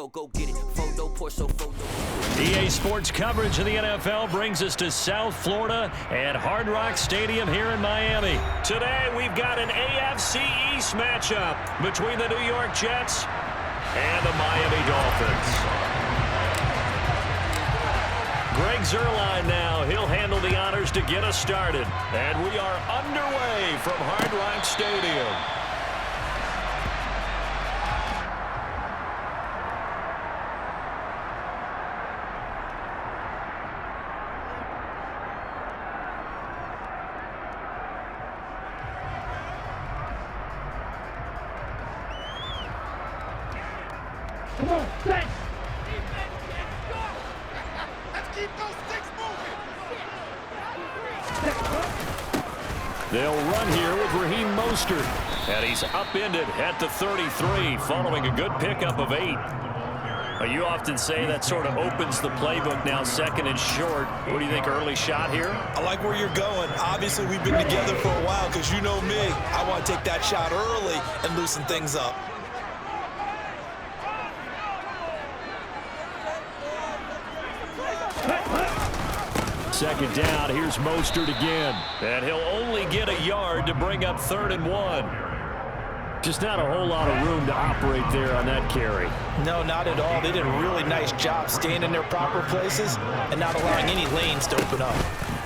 Go get it. Photo, Porsche, photo. EA Sports coverage of the NFL brings us to South Florida at Hard Rock Stadium here in Miami. Today we've got an AFC East matchup between the New York Jets and the Miami Dolphins. Greg Zuerlein now. He'll handle the honors to get us started. And we are underway from Hard Rock Stadium. Come on, thanks. Let's keep those sticks moving. They'll run here with Raheem Mostert. And he's upended at the 33 following a good pickup of 8. You often say that sort of opens the playbook now, second and short. What do you think, early shot here? I like where you're going. Obviously, we've been together for a while because you know me. I want to take that shot early and loosen things up. Second down, here's Mostert again. And he'll only get a yard to bring up 3rd and 1. Just not a whole lot of room to operate there on that carry. No, not at all. They did a really nice job staying in their proper places and not allowing any lanes to open up.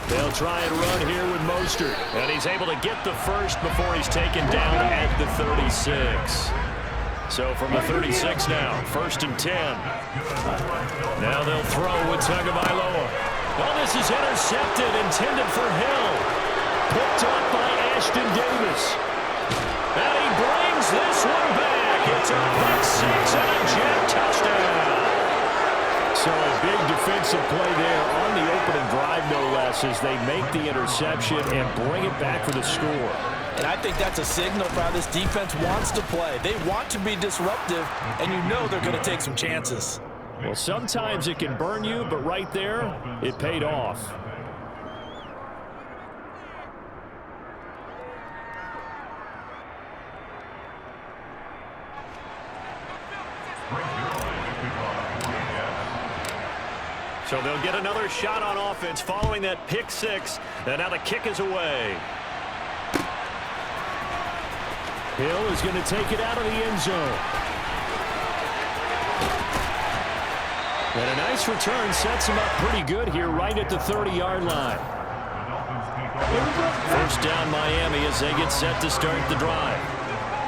They'll try and run here with Mostert. And he's able to get the first before he's taken down at the 36. So from the 36 now, 1st and 10. Now they'll throw with Tagovailoa. Well, this is intercepted, intended for Hill. Picked up by Ashton Davis. And he brings this one back. It's a pick 6 and a Jet touchdown. So a big defensive play there on the opening drive, no less, as they make the interception and bring it back for the score. And I think that's a signal for how this defense wants to play. They want to be disruptive, and you know they're going to take some chances. Well, sometimes it can burn you, but right there, it paid off. So they'll get another shot on offense following that pick 6, and now the kick is away. Hill is going to take it out of the end zone. And a nice return sets him up pretty good here right at the 30-yard line. First down Miami as they get set to start the drive.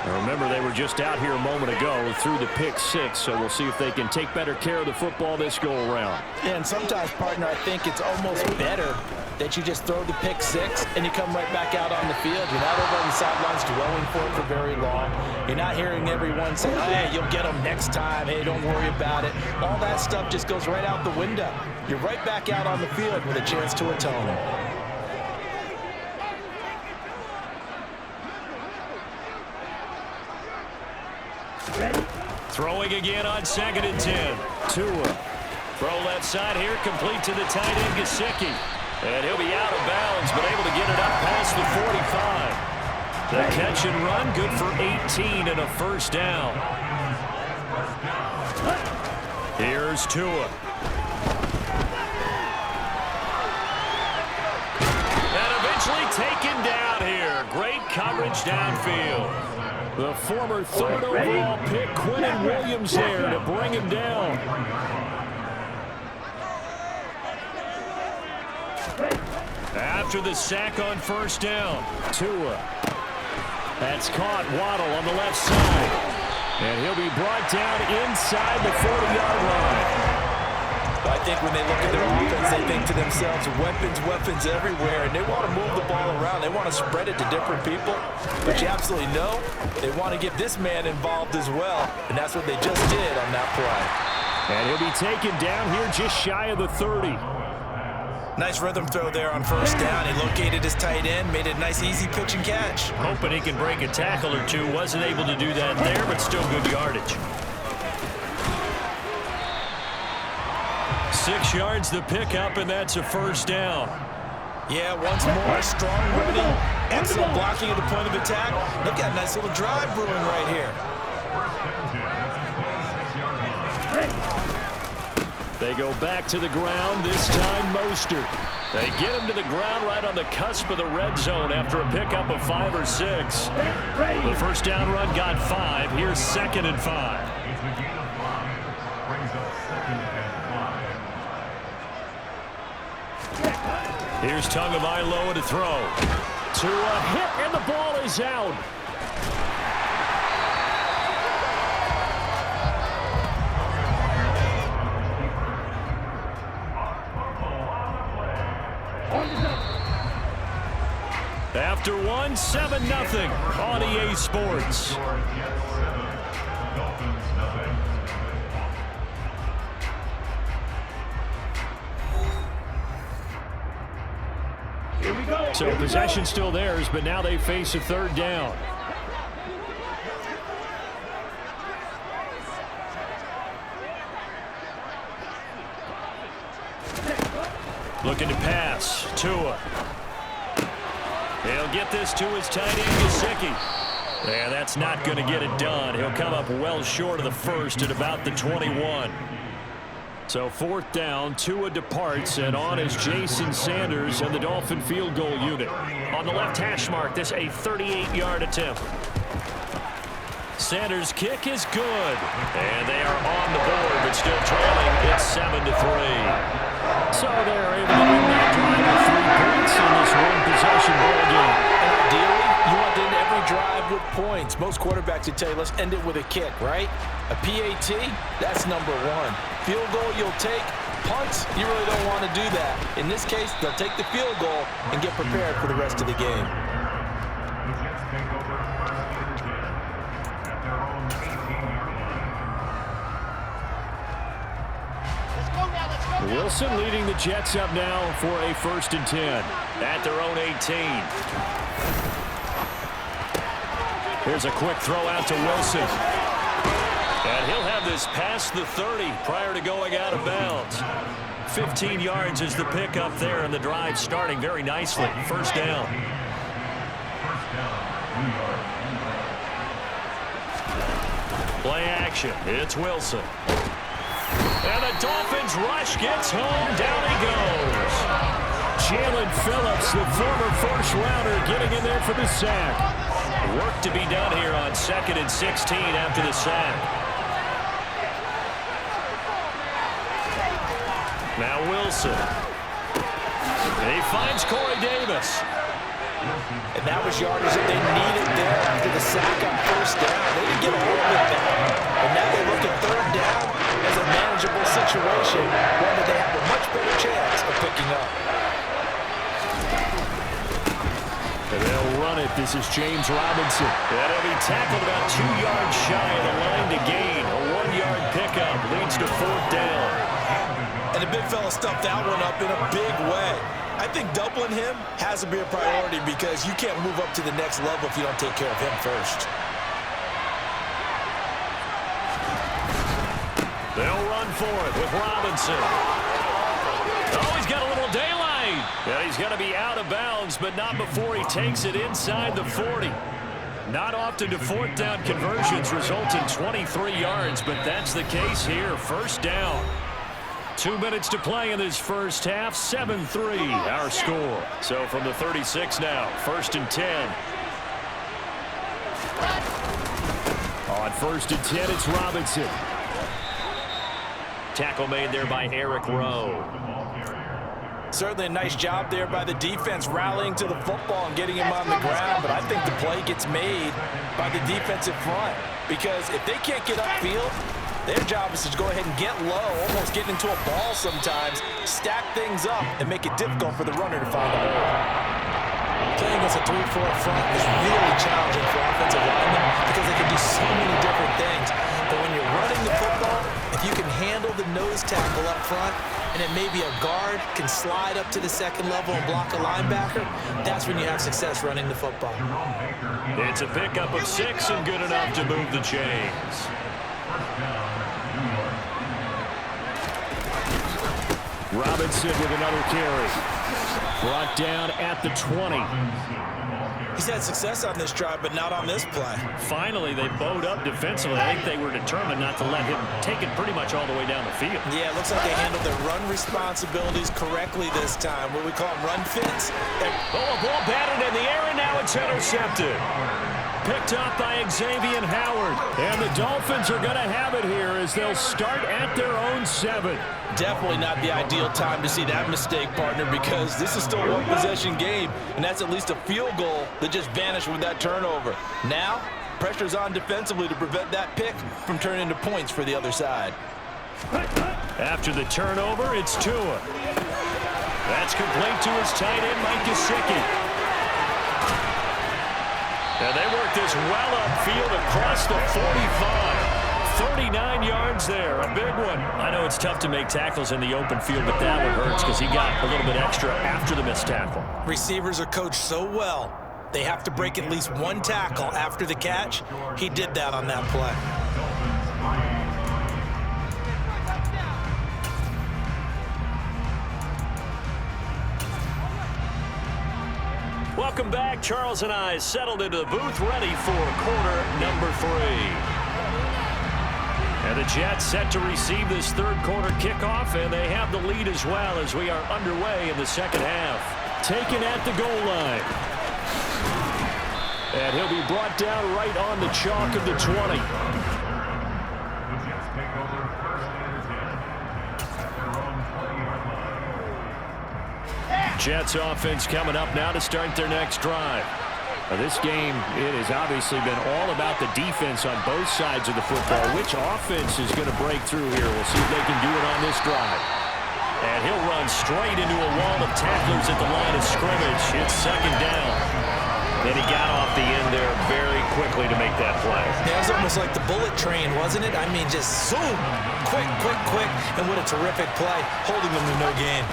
Now remember, they were just out here a moment ago through the pick 6, so we'll see if they can take better care of the football this go-around. Yeah, and sometimes, partner, I think it's almost better that you just throw the pick 6 and you come right back out on the field. You're not over on the sidelines dwelling for it for very long. You're not hearing everyone say, hey, you'll get them next time. Hey, don't worry about it. All that stuff just goes right out the window. You're right back out on the field with a chance to atone. Throwing again on 2nd and 10. Tua. Throw left side here, complete to the tight end, Gesicki. And he'll be out of bounds, but able to get it up past the 45. The catch and run, good for 18 and a first down. Here's Tua. And eventually taken down here. Great coverage downfield. The former 3rd overall pick, Quinnen Williams, there to bring him down. After the sack on first down, Tua. That's caught. Waddle on the left side. And he'll be brought down inside the 40-yard line. I think when they look at their offense, they think to themselves, weapons everywhere, and they want to move the ball around. They want to spread it to different people, but you absolutely know they want to get this man involved as well, and that's what they just did on that play. And he'll be taken down here just shy of the 30. Nice rhythm throw there on first down. He located his tight end, made it a nice, easy pitch and catch. Hoping he can break a tackle or two. Wasn't able to do that there, but still good yardage. 6 yards the pickup, and that's a first down. Yeah, once more, strong running, excellent blocking at the point of attack. Look at a nice little drive brewing right here. They go back to the ground, this time Mostert. They get him to the ground right on the cusp of the red zone after a pickup of 5 or 6. The first down run got 5. Here's 2nd and 5. Here's Tagovailoa to throw. To a hit, and the ball is out. After 1, 7-0 on EA Sports. So possession still theirs, but now they face a 3rd down. Looking to pass. Tua. He'll get this to his tight end, Gesicki. And that's not going to get it done. He'll come up well short of the first at about the 21. So 4th down, Tua departs, and on is Jason Sanders and the Dolphin field goal unit. On the left hash mark, this a 38-yard attempt. Sanders' kick is good. And they are on the board, but still trailing. It's 7-3. So they're able to win that drive with 3 points in this one-possession ball game. And ideally, you want to end every drive with points. Most quarterbacks would tell you, let's end it with a kick, right? A PAT, that's number 1. Field goal you'll take. Punts, you really don't want to do that. In this case, they'll take the field goal and get prepared for the rest of the game. Wilson leading the Jets up now for a 1st and 10 at their own 18. Here's a quick throw out to Wilson. And he'll have this past the 30 prior to going out of bounds. 15 yards is the pickup there, and the drive starting very nicely. 1st down. Play action. It's Wilson. And the Dolphins rush gets home. Down he goes. Jalen Phillips, the former first-rounder, getting in there for the sack. Work to be done here on 2nd and 16 after the sack. Now Wilson. And he finds Corey Davis. And that was yardage that they needed there after the sack on 1st down. They didn't get a hold of it there. And now they look at 3rd down as a manageable situation, one that they have a much better chance of picking up. And they'll run it. This is James Robinson. And he'll be tackled about 2 yards shy of the line to gain. A 1-yard pickup leads to 4th down. And the big fella stuffed that one up in a big way. I think doubling him has to be a priority because you can't move up to the next level if you don't take care of him first. They'll run for it with Robinson. Oh, he's got a little daylight. And he's going to be out of bounds, but not before he takes it inside the 40. Not often do 4th down conversions result in 23 yards, but that's the case here. 1st down. 2 minutes to play in this first half. 7-3 our score. So from the 36 now, 1st and 10. On 1st and 10, it's Robinson. Tackle made there by Eric Rowe. Certainly a nice job there by the defense rallying to the football and getting him on the ground, but I think the play gets made by the defensive front because if they can't get upfield, their job is to go ahead and get low, almost get into a ball sometimes, stack things up, and make it difficult for the runner to find a hole. Playing as a 3-4 front is really challenging for offensive linemen because they can do so many different things. But when you're running the football, if you can handle the nose tackle up front, and then maybe a guard can slide up to the 2nd level and block a linebacker, that's when you have success running the football. It's a pickup of 6 and good enough to move the chains. Robinson with another carry. Brought down at the 20. He's had success on this drive, but not on this play. Finally, they bowed up defensively. I think they were determined not to let him take it pretty much all the way down the field. Yeah, it looks like they handled their run responsibilities correctly this time. What we call them, run fits. Oh, a ball batted in the air, and now it's intercepted. Picked up by Xavier Howard. And the Dolphins are going to have it here as they'll start at their own 7. Definitely not the ideal time to see that mistake, partner, because this is still a one-possession game, and that's at least a field goal that just vanished with that turnover. Now, pressure's on defensively to prevent that pick from turning into points for the other side. After the turnover, it's Tua. That's complete to his tight end, Mike Gesicki. And they work this well upfield across the 45. 39 yards there, a big one. I know it's tough to make tackles in the open field, but that one hurts because he got a little bit extra after the missed tackle. Receivers are coached so well, they have to break at least one tackle after the catch. He did that on that play. Welcome back. Charles and I settled into the booth, ready for quarter number 3. And the Jets set to receive this third quarter kickoff, and they have the lead as well as we are underway in the second half. Taken at the goal line. And he'll be brought down right on the chalk of the 20. Jets offense coming up now to start their next drive. Now this game, it has obviously been all about the defense on both sides of the football. Which offense is going to break through here? We'll see if they can do it on this drive. And he'll run straight into a wall of tacklers at the line of scrimmage. It's second down. Then he got off the end there very quickly to make that play. Yeah, it was almost like the bullet train, wasn't it? I mean, just zoom, quick, quick, quick, and what a terrific play, holding them to no gain.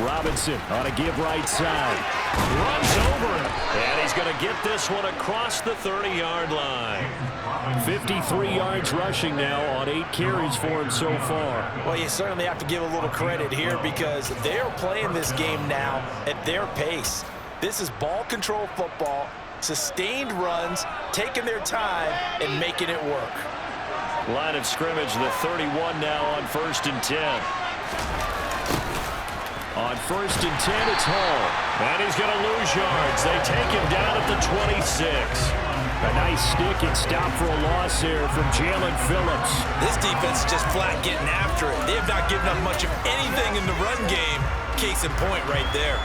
Robinson on a give right side. Runs over him. And he's going to get this one across the 30-yard line. 53 yards rushing now on 8 carries for him so far. Well, you certainly have to give a little credit here because they're playing this game now at their pace. This is ball control football, sustained runs, taking their time, and making it work. Line of scrimmage, the 31 now on 1st and 10. On 1st and 10, it's Hall. And he's going to lose yards. They take him down at the 26. A nice stick and stop for a loss there from Jalen Phillips. This defense is just flat getting after it. They have not given up much of anything in the run game. Case in point right there.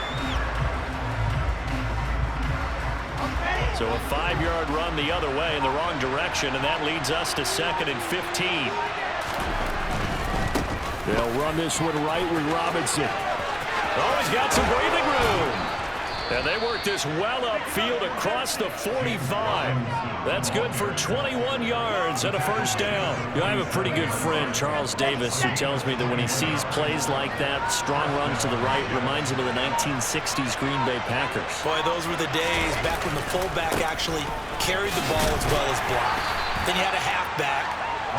So a 5-yard run the other way in the wrong direction, and that leads us to 2nd and 15. They'll run this one right with Robinson. Oh, he's got some breathing room. And they work this well upfield across the 45. That's good for 21 yards and a first down. You know, I have a pretty good friend, Charles Davis, who tells me that when he sees plays like that, strong runs to the right, reminds him of the 1960s Green Bay Packers. Boy, those were the days back when the fullback actually carried the ball as well as blocked. Then you had a halfback.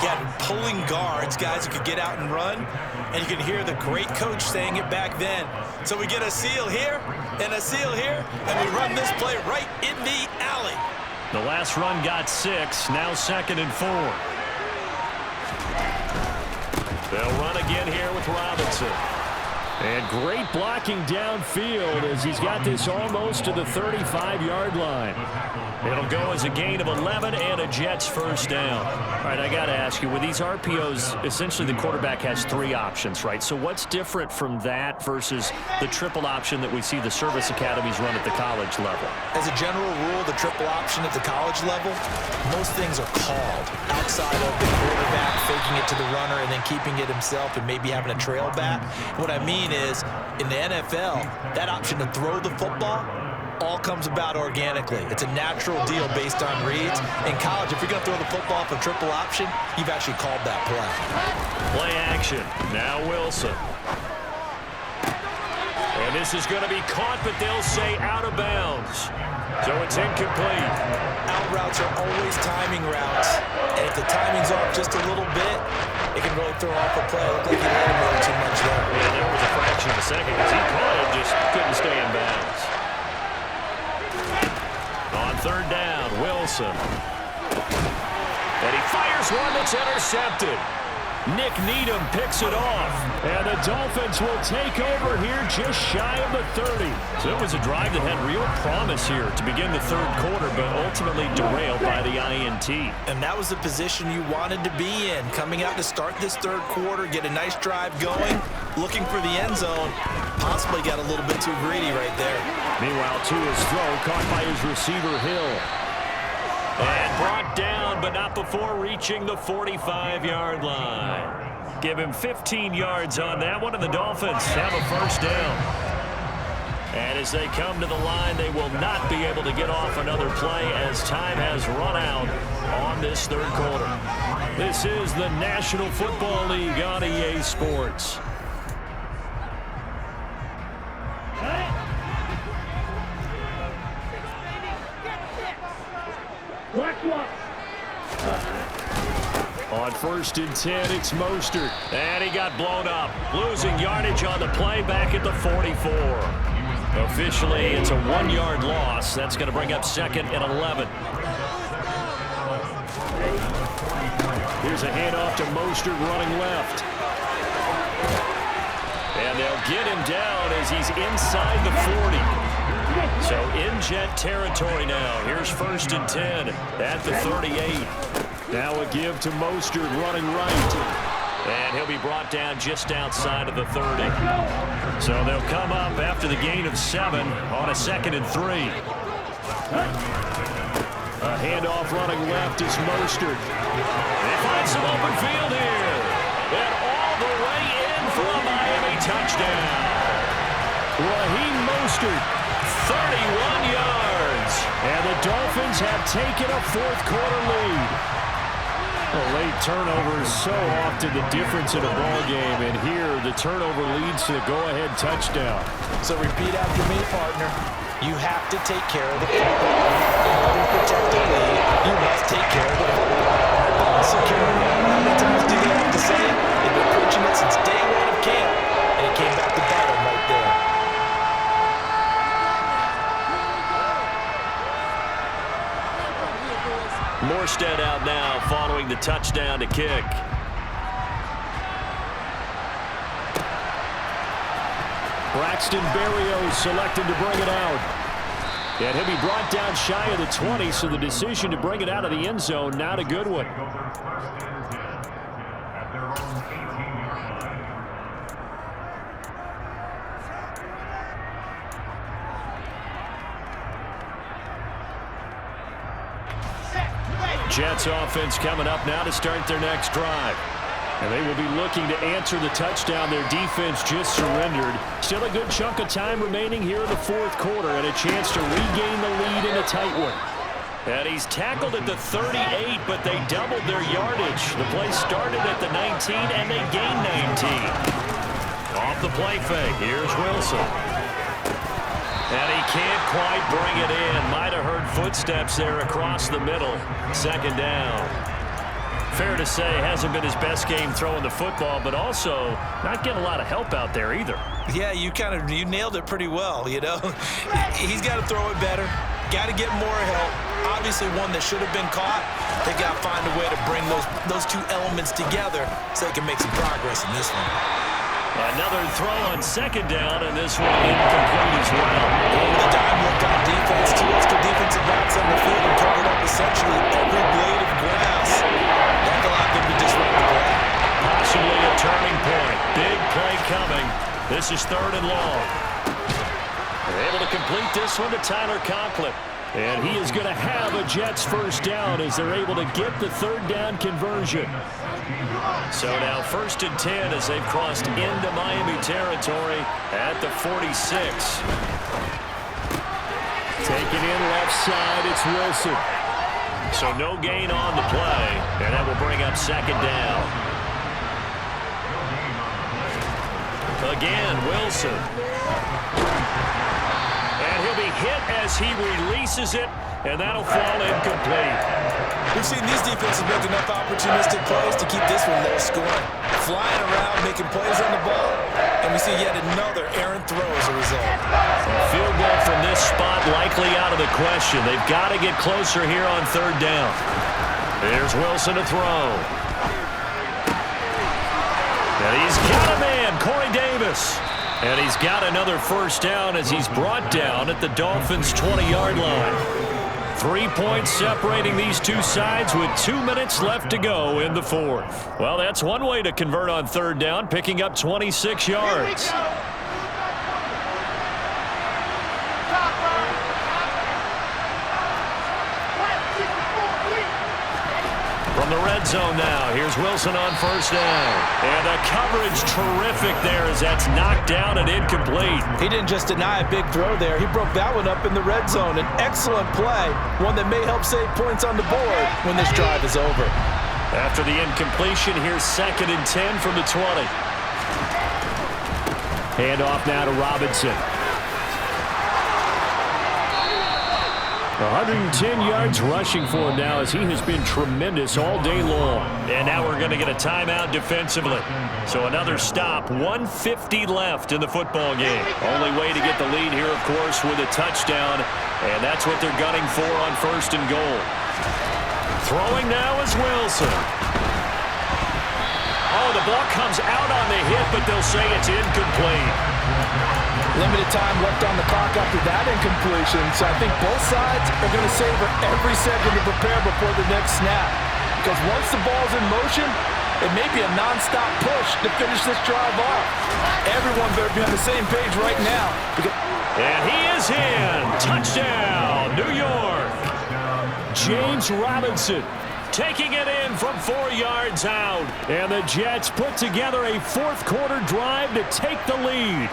You had pulling guards, guys who could get out and run, and you could hear the great coach saying it back then. So we get a seal here and a seal here, and we run this play right in the alley. The last run got 6, now 2nd and 4. They'll run again here with Robinson. And great blocking downfield as he's got this almost to the 35-yard line. It'll go as a gain of 11 and a Jets first down. All right, I got to ask you, with these RPOs, essentially the quarterback has 3 options, right? So what's different from that versus the triple option that we see the service academies run at the college level? As a general rule, the triple option at the college level, most things are called outside of the quarterback faking it to the runner and then keeping it himself and maybe having a trail back. What I mean is, in the NFL, that option to throw the football all comes about organically. It's a natural deal based on reads. In college, if you're going to throw the football off a triple option, you've actually called that play. Play action. Now Wilson. And this is going to be caught, but they'll say out of bounds. So it's incomplete. Out routes are always timing routes. And if the timing's off just a little bit, it can really throw off a play. It looked like he let him really too much there. Yeah, there was a fraction of a second because he caught it, just couldn't stay in bounds. third down. Wilson. And he fires one that's intercepted. Nick Needham picks it off. And the Dolphins will take over here just shy of the 30. So it was a drive that had real promise here to begin the third quarter, but ultimately derailed by the INT. And that was the position you wanted to be in. Coming out to start this third quarter, get a nice drive going, looking for the end zone. Possibly got a little bit too greedy right there. Meanwhile, Tua's throw caught by his receiver, Hill. And brought down, but not before reaching the 45-yard line. Give him 15 yards on that one, and the Dolphins have a first down. And as they come to the line, they will not be able to get off another play as time has run out on this third quarter. This is the National Football League on EA Sports. On 1st and 10, it's Mostert. And he got blown up. Losing yardage on the play back at the 44. Officially, it's a 1-yard loss. That's going to bring up 2nd and 11. Here's a handoff to Mostert running left. And they'll get him down as he's inside the 40. So in jet territory now. Here's 1st and 10 at the 38. Now a give to Mostert running right. And he'll be brought down just outside of the 30. So they'll come up after the gain of 7 on a 2nd and 3. A handoff running left is Mostert. They find some open field here. And all the way in for a Miami touchdown. Raheem Mostert, 31 yards. And the Dolphins have taken a fourth quarter lead. A late turnover is so often the difference in a ball game, and here the turnover leads to the go-ahead touchdown. So repeat after me, partner. You have to take care of the football. In order to protect the lead, you must take care of the football. Ball security. How many times do they have to say it? They've been preaching it since day one of camp, and it came back to bite them right there. Morstead out now following the touchdown to kick. Braxton Berrios selected to bring it out. And he'll be brought down shy of the 20, so the decision to bring it out of the end zone, not a good one. Jets offense coming up now to start their next drive. And they will be looking to answer the touchdown their defense just surrendered. Still a good chunk of time remaining here in the fourth quarter and a chance to regain the lead in a tight one. And he's tackled at the 38, but they doubled their yardage. The play started at the 19, and they gained 19. Off the play fake, here's Wilson. And he can't quite bring it in. Might have heard footsteps there across the middle. Second down. Fair to say, hasn't been his best game throwing the football, but also not getting a lot of help out there either. Yeah, you nailed it pretty well, you know. He's got to throw it better. Got to get more help. Obviously one that should have been caught. They got to find a way to bring those two elements together so they can make some progress in this one. Another throw on second down, and this one incomplete as well. Over the dime look on defense. Two extra defensive backs on the field and covered up essentially every blade of grass. That allowed them to disrupt the play. Possibly a turning point. Big play coming. This is 3rd and long. They're able to complete this one to Tyler Conklin. And he is going to have a Jets first down as they're able to get the 3rd down conversion. So now 1st and 10 as they've crossed into Miami territory at the 46. Taken in left side, it's Wilson. So no gain on the play, and that will bring up 2nd down. Again, Wilson. And he'll be hit as he releases it and that'll fall incomplete. We've seen these defenses make enough opportunistic plays to keep this one low scoring. Flying around, making plays on the ball, and we see yet another errant throw as a result. Field goal from this spot likely out of the question. They've got to get closer here on third down. Here's Wilson to throw. And he's got a man, Corey Davis. And he's got another first down as he's brought down at the Dolphins' 20-yard line. 3 points separating these two sides with 2 minutes left to go in the fourth. Well, that's one way to convert on third down, picking up 26 yards. From the red zone now, here's Wilson on first down. And the coverage terrific there as that's knocked down and incomplete. He didn't just deny a big throw there. He broke that one up in the red zone. An excellent play, one that may help save points on the board when this drive is over. After the incompletion, here's 2nd and 10 from the 20. Hand off now to Robinson. 110 yards rushing for him now as he has been tremendous all day long. And now we're going to get a timeout defensively. So another stop, 1:50 left in the football game. Only way to get the lead here, of course, with a touchdown. And that's what they're gunning for on 1st and goal. Throwing now is Wilson. Oh, the ball comes out on the hit, but they'll say it's incomplete. Limited time left on the clock after that incompletion, so I think both sides are going to savor every second to prepare before the next snap. Because once the ball's in motion, it may be a nonstop push to finish this drive off. Everyone better be on the same page right now. And he is in. Touchdown, New York. James Robinson taking it in from 4 yards out. And the Jets put together a fourth-quarter drive to take the lead.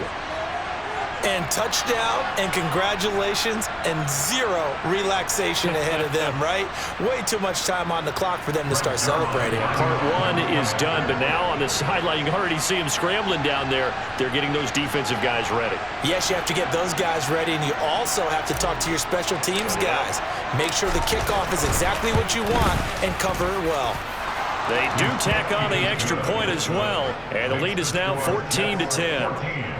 And touchdown, and congratulations, and zero relaxation ahead of them, right? Way too much time on the clock for them to start celebrating. Part one is done, but now on the sideline, you can already see them scrambling down there. They're getting those defensive guys ready. Yes, you have to get those guys ready, and you also have to talk to your special teams guys. Make sure the kickoff is exactly what you want and cover it well. They do tack on the extra point as well, and the lead is now 14-10.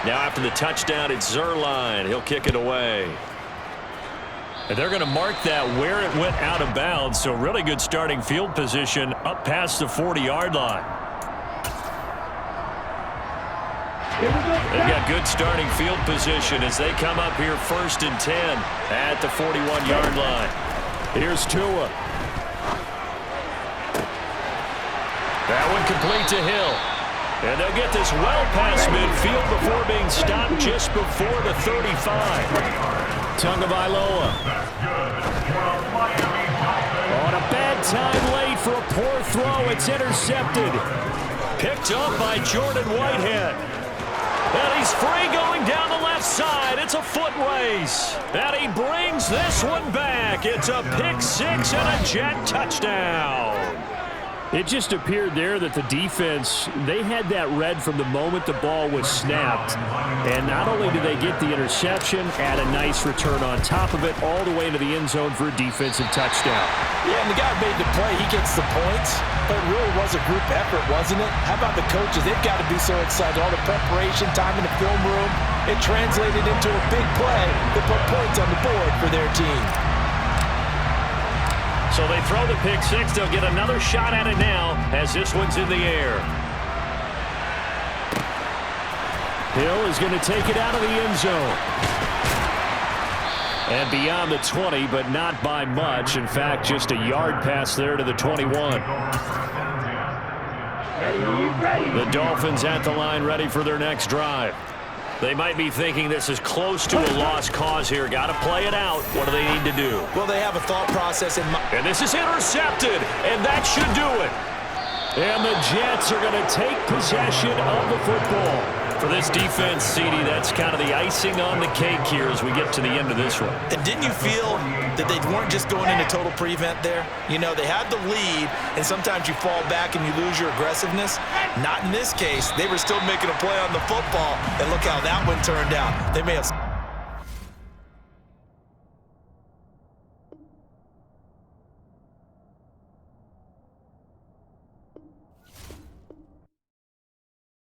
Now after the touchdown, it's Zerline. He'll kick it away. And they're going to mark that where it went out of bounds, so really good starting field position up past the 40-yard line. They've got good starting field position as they come up here 1st and 10 at the 41-yard line. Here's Tua. That one complete to Hill. And they'll get this well past midfield before being stopped just before the 35. Tagovailoa. On a bad time late for a poor throw. It's intercepted. Picked up by Jordan Whitehead. And he's free going down the left side. It's a foot race. And he brings this one back. It's a pick six and a Jet touchdown. It just appeared there that the defense, they had that read from the moment the ball was snapped. And not only did they get the interception, add a nice return on top of it, all the way to the end zone for a defensive touchdown. Yeah, and the guy made the play. He gets the points. But it really was a group effort, wasn't it? How about the coaches? They've got to be so excited. All the preparation time in the film room, it translated into a big play that put points on the board for their team. So they throw the pick six. They'll get another shot at it now as this one's in the air. Hill is going to take it out of the end zone. And beyond the 20, but not by much. In fact, just a yard pass there to the 21. The Dolphins at the line ready for their next drive. They might be thinking this is close to a lost cause here. Got to play it out. What do they need to do? Well, they have a thought process in mind. And this is intercepted, and that should do it. And the Jets are going to take possession of the football. For this defense, CD, that's kind of the icing on the cake here as we get to the end of this one. And didn't you feel that they weren't just going into total prevent there? You know, they had the lead, and sometimes you fall back and you lose your aggressiveness. Not in this case. They were still making a play on the football, and look how that one turned out. They may have